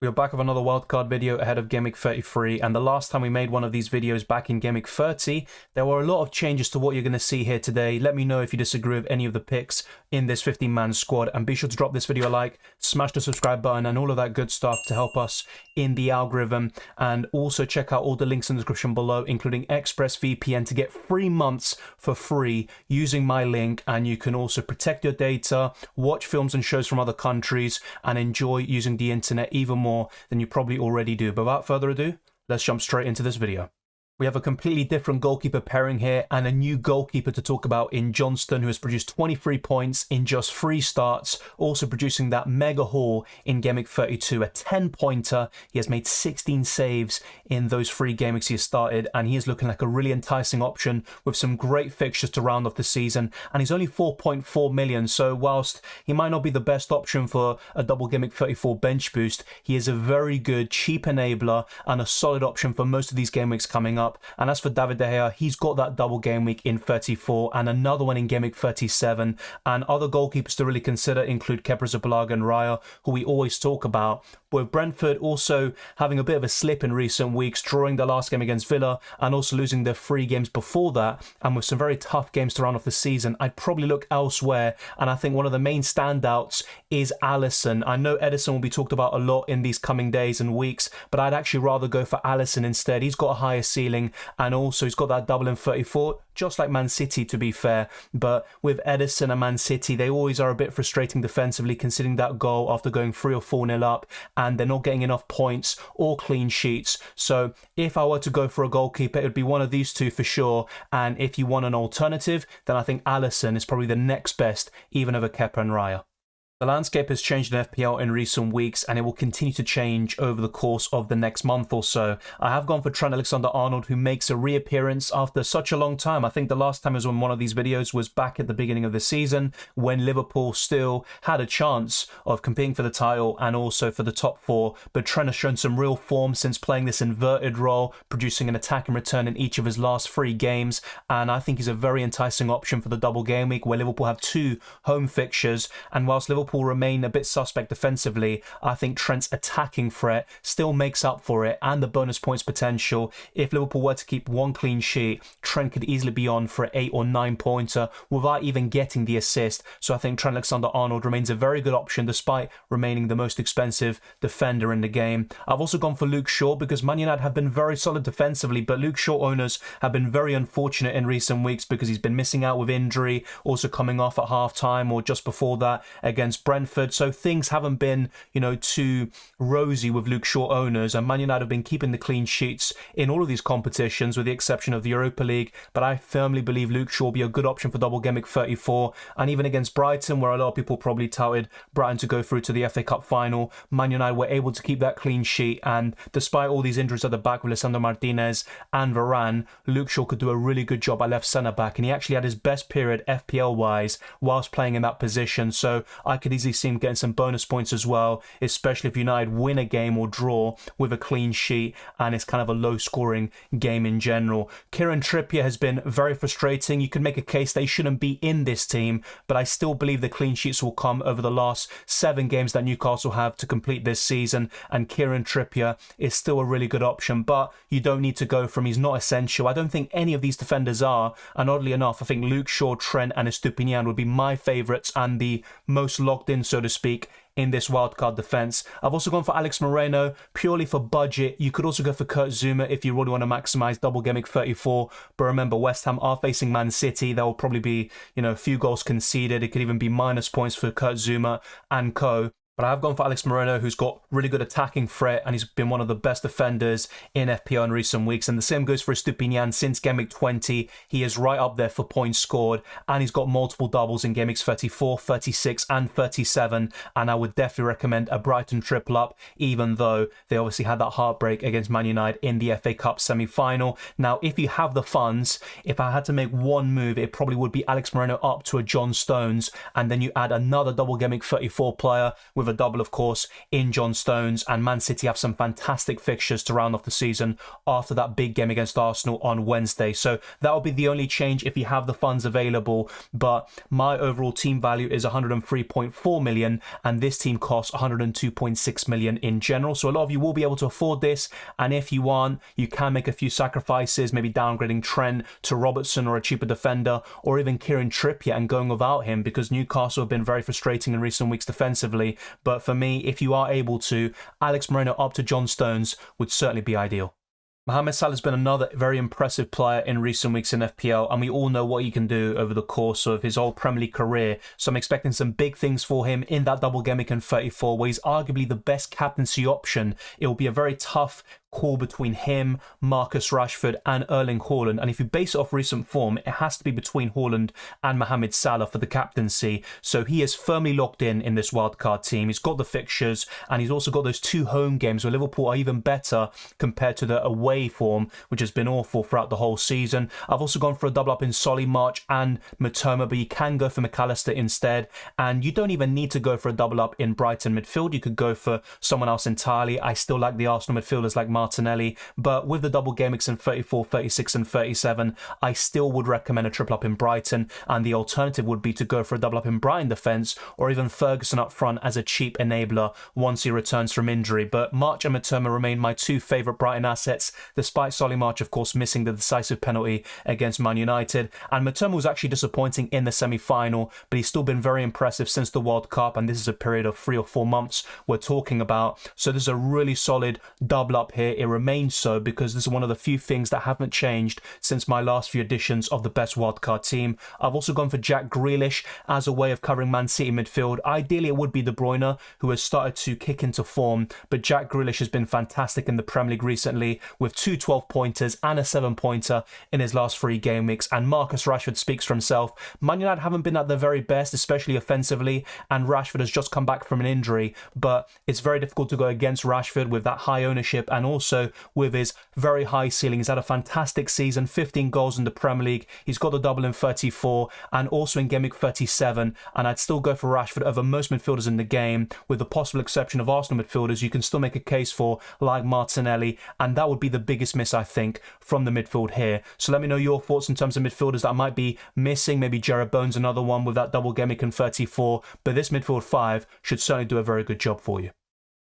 We are back with another wildcard video ahead of Game Week 33, and the last time we made one of these videos back in Game Week 30, there were a lot of changes to what you're going to see here today. Let me know if you disagree with any of the picks in this 15-man squad, and be sure to drop this video a like, smash the subscribe button, and all of that good stuff to help us in the algorithm. And also check out all the links in the description below, including ExpressVPN, to get 3 months for free using my link, and you can also protect your data, watch films and shows from other countries, and enjoy using the internet even more than you probably already do. But without further ado, let's jump straight into this video. We have a completely different goalkeeper pairing here and a new goalkeeper to talk about in Johnston, who has produced 23 points in just 3 starts, also producing that mega haul in Game Week 32, a 10-pointer. He has made 16 saves in those 3 game weeks he has started, and he is looking like a really enticing option with some great fixtures to round off the season, and he's only 4.4 million, so whilst he might not be the best option for a double Game Week 34 bench boost, he is a very good, cheap enabler and a solid option for most of these game weeks coming up. And as for David De Gea, he's got that double game week in 34 and another one in game week 37. And other goalkeepers to really consider include Kepa Arrizabalaga and Raya, who we always talk about. But with Brentford also having a bit of a slip in recent weeks, drawing the last game against Villa and also losing their 3 games before that, and with some very tough games to round off the season, I'd probably look elsewhere. And I think one of the main standouts is Alisson. I know Ederson will be talked about a lot in these coming days and weeks, but I'd actually rather go for Alisson instead. He's got a higher ceiling, and also he's got that double in 34, just like Man City, to be fair. But with Ederson and Man City, they always are a bit frustrating defensively, considering that goal after going 3 or 4-0 up, and they're not getting enough points or clean sheets. So if I were to go for a goalkeeper, it would be one of these two for sure. And if you want an alternative, then I think Alisson is probably the next best, even over Kepa and Raya. The landscape has changed in FPL in recent weeks, and it will continue to change over the course of the next month or so. I have gone for Trent Alexander-Arnold, who makes a reappearance after such a long time. I think the last time he was on one of these videos was back at the beginning of the season, when Liverpool still had a chance of competing for the title and also for the top 4. But Trent has shown some real form since playing this inverted role, producing an attacking return in each of his last 3 games. And I think he's a very enticing option for the double game week, where Liverpool have 2 home fixtures. And whilst Liverpool remain a bit suspect defensively, I think Trent's attacking threat still makes up for it, and the bonus points potential. If Liverpool were to keep 1 clean sheet, Trent could easily be on for an 8 or 9 pointer without even getting the assist. So I think Trent Alexander-Arnold remains a very good option despite remaining the most expensive defender in the game. I've also gone for Luke Shaw because Man United have been very solid defensively, but Luke Shaw owners have been very unfortunate in recent weeks because he's been missing out with injury, also coming off at half-time or just before that against Brentford. So things haven't been, too rosy with Luke Shaw owners, and Man United have been keeping the clean sheets in all of these competitions with the exception of the Europa League. But I firmly believe Luke Shaw will be a good option for double game week 34, and even against Brighton, where a lot of people probably touted Brighton to go through to the FA Cup final, Man United were able to keep that clean sheet, and despite all these injuries at the back with Lisandro Martinez and Varane, Luke Shaw could do a really good job at left centre back, and he actually had his best period FPL wise whilst playing in that position. So I could easily see him getting some bonus points as well, especially if United win a game or draw with a clean sheet and it's kind of a low scoring game in general. Kieran Trippier has been very frustrating. You could make a case they shouldn't be in this team, but I still believe the clean sheets will come over the last 7 games that Newcastle have to complete this season, and Kieran Trippier is still a really good option, but you don't need to go for him. He's not essential. I don't think any of these defenders are, and oddly enough, I think Luke Shaw, Trent and Estupinian would be my favourites and the most locked in, so to speak, in this wildcard defence. I've also gone for Alex Moreno purely for budget. You could also go for Kurt Zouma if you really want to maximise double game week 34. But remember, West Ham are facing Man City. There will probably be, a few goals conceded. It could even be minus points for Kurt Zouma and co. But I've gone for Alex Moreno, who's got really good attacking threat, and he's been one of the best defenders in FPL in recent weeks. And the same goes for Estupinian. Since Game Week 20, he is right up there for points scored, and he's got multiple doubles in Game Weeks 34, 36 and 37. And I would definitely recommend a Brighton triple up, even though they obviously had that heartbreak against Man United in the FA Cup semi-final. Now, if you have the funds, if I had to make one move, it probably would be Alex Moreno up to a John Stones, and then you add another double Game Week 34 player with with a double, of course, in John Stones, and Man City have some fantastic fixtures to round off the season after that big game against Arsenal on Wednesday. So that will be the only change if you have the funds available, but my overall team value is 103.4 million, and this team costs 102.6 million in general. So a lot of you will be able to afford this, and if you aren't, you can make a few sacrifices, maybe downgrading Trent to Robertson or a cheaper defender, or even Kieran Trippier and going without him, because Newcastle have been very frustrating in recent weeks defensively. But for me, if you are able to, Alex Moreno up to John Stones would certainly be ideal. Mohamed Salah has been another very impressive player in recent weeks in FPL, and we all know what he can do over the course of his whole Premier League career. So I'm expecting some big things for him in that double game week in 34, where he's arguably the best captaincy option. It will be a very tough call between him, Marcus Rashford and Erling Haaland, and if you base it off recent form, it has to be between Haaland and Mohamed Salah for the captaincy. So he is firmly locked in this wildcard team. He's got the fixtures, and he's also got those 2 home games where Liverpool are even better compared to the away form, which has been awful throughout the whole season. I've also gone for a double up in Solly, March and Matoma, but you can go for McAllister instead, and you don't even need to go for a double up in Brighton midfield. You could go for someone else entirely. I still like the Arsenal midfielders like Martinelli, but with the double game weeks in 34, 36 and 37, I still would recommend a triple up in Brighton, and the alternative would be to go for a double up in Brighton defence, or even Ferguson up front as a cheap enabler once he returns from injury. But March and Matoma remain my 2 favourite Brighton assets, despite Solly March of course missing the decisive penalty against Man United, and Matoma was actually disappointing in the semi-final, but he's still been very impressive since the World Cup, and this is a period of 3 or 4 months we're talking about. So this is a really solid double up here. It remains so because this is one of the few things that haven't changed since my last few editions of the best wildcard team. I've also gone for Jack Grealish as a way of covering Man City midfield. Ideally it would be De Bruyne, who has started to kick into form, but Jack Grealish has been fantastic in the Premier League recently with 2 12-pointers and a 7-pointer in his last 3 game weeks, and Marcus Rashford speaks for himself. Man United haven't been at their very best, especially offensively, and Rashford has just come back from an injury, but it's very difficult to go against Rashford with that high ownership and also with his very high ceiling. He's had a fantastic season, 15 goals in the Premier League. He's got the double in 34 and also in game week 37, and I'd still go for Rashford over most midfielders in the game, with the possible exception of Arsenal midfielders you can still make a case for, like Martinelli, and that would be the biggest miss I think from the midfield here. So let me know your thoughts in terms of midfielders that I might be missing. Maybe Jarrod Bowen's another one with that double game week in 34, but this midfield 5 should certainly do a very good job for you.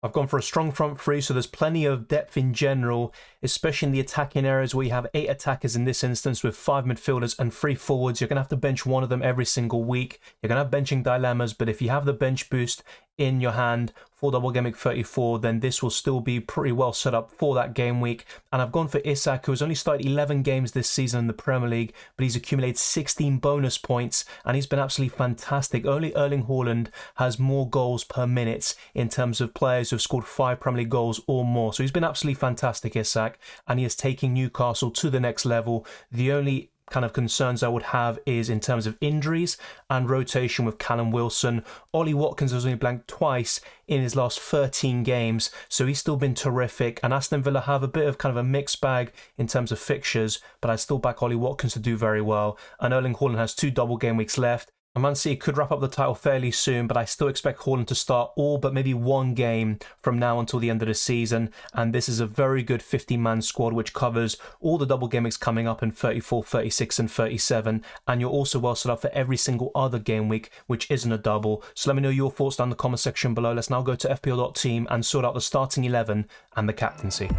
I've gone for a strong front 3, so there's plenty of depth in general, especially in the attacking areas where you have 8 attackers in this instance with 5 midfielders and 3 forwards. You're going to have to bench one of them every single week. You're going to have benching dilemmas, but if you have the bench boost in your hand for double game week 34, then this will still be pretty well set up for that game week. And I've gone for Isak, who has only started 11 games this season in the Premier League, but he's accumulated 16 bonus points and he's been absolutely fantastic. Only Erling Haaland has more goals per minute in terms of players who have scored 5 Premier League goals or more. So he's been absolutely fantastic, Isak, and he is taking Newcastle to the next level. The only kind of concerns I would have is in terms of injuries and rotation with Callum Wilson. Ollie Watkins has only blanked twice in his last 13 games, so he's still been terrific. And Aston Villa have a bit of kind of a mixed bag in terms of fixtures, but I still back Ollie Watkins to do very well. And Erling Haaland has 2 double game weeks left. And Man City could wrap up the title fairly soon, but I still expect Haaland to start all but maybe 1 game from now until the end of the season. And this is a very good 50-man squad which covers all the double game weeks coming up in 34, 36 and 37. And you're also well set up for every single other game week which isn't a double. So let me know your thoughts down in the comment section below. Let's now go to FPL.team and sort out the starting 11 and the captaincy.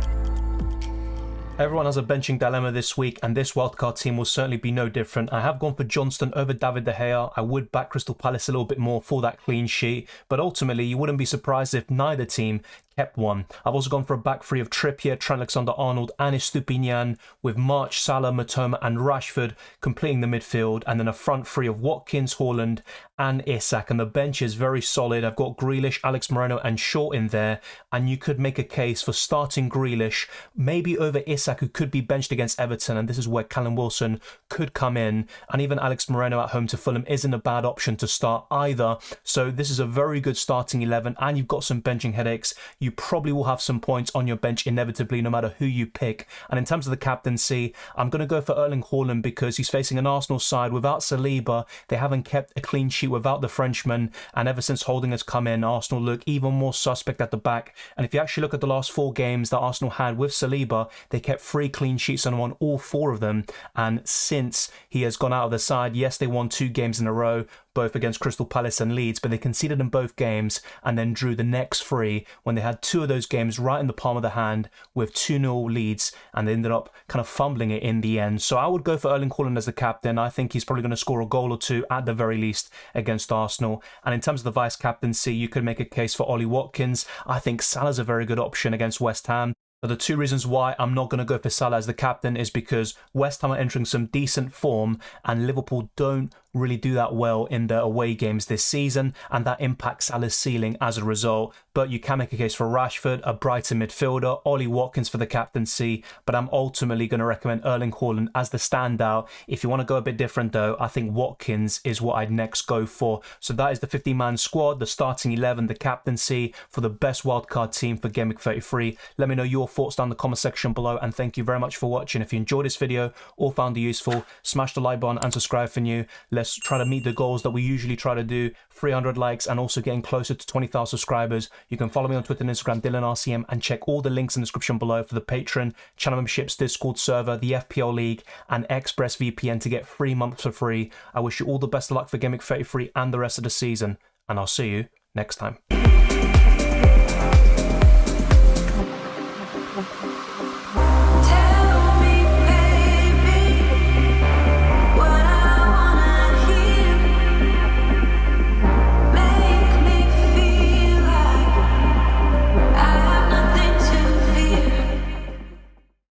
Everyone has a benching dilemma this week, and this wildcard team will certainly be no different. I have gone for Johnston over David De Gea. I would back Crystal Palace a little bit more for that clean sheet, but ultimately you wouldn't be surprised if neither team kept one. I've also gone for a back 3 of Trippier, Trent Alexander-Arnold and Estupiñán, with March, Salah, Matoma and Rashford completing the midfield, and then a front 3 of Watkins, Haaland and Isak. And the bench is very solid. I've got Grealish, Alex Moreno and Shaw in there, and you could make a case for starting Grealish maybe over Isak, who could be benched against Everton, and this is where Callum Wilson could come in, and even Alex Moreno at home to Fulham isn't a bad option to start either. So this is a very good starting 11, and you've got some benching headaches. you probably will have some points on your bench inevitably, no matter who you pick. And in terms of the captaincy, I'm going to go for Erling Haaland because he's facing an Arsenal side without Saliba. They haven't kept a clean sheet without the Frenchman, and ever since Holding has come in, Arsenal look even more suspect at the back. And if you actually look at the last 4 games that Arsenal had with Saliba, they kept 3 clean sheets and won all 4 of them. And since he has gone out of the side, yes, they won 2 games in a row, both against Crystal Palace and Leeds, but they conceded in both games and then drew the next 3 when they had 2 of those games right in the palm of the hand with 2-0 leads, and they ended up kind of fumbling it in the end. So I would go for Erling Haaland as the captain. I think he's probably going to score a goal or 2 at the very least against Arsenal. And in terms of the vice captaincy, you could make a case for Ollie Watkins. I think Salah's a very good option against West Ham. But the 2 reasons why I'm not going to go for Salah as the captain is because West Ham are entering some decent form and Liverpool don't really do that well in their away games this season, and that impacts Salah's ceiling as a result. But you can make a case for Rashford, a Brighton midfielder, Ollie Watkins for the captaincy, but I'm ultimately going to recommend Erling Haaland as the standout. If you want to go a bit different though, I think Watkins is what I'd next go for. So that is the 50-man squad, the starting 11, the captaincy for the best wildcard team for Gameweek 33. Let me know your thoughts down in the comment section below, and thank you very much for watching. If you enjoyed this video or found it useful, smash the like button and subscribe for new. Let's try to meet the goals that we usually try to do, 300 likes and also getting closer to 20,000 subscribers. You can follow me on Twitter and Instagram, DylanRCM, and check all the links in the description below for the Patreon, channel memberships, Discord server, the FPL League, and ExpressVPN to get 3 months for free. I wish you all the best of luck for Gameweek 33 and the rest of the season, and I'll see you next time.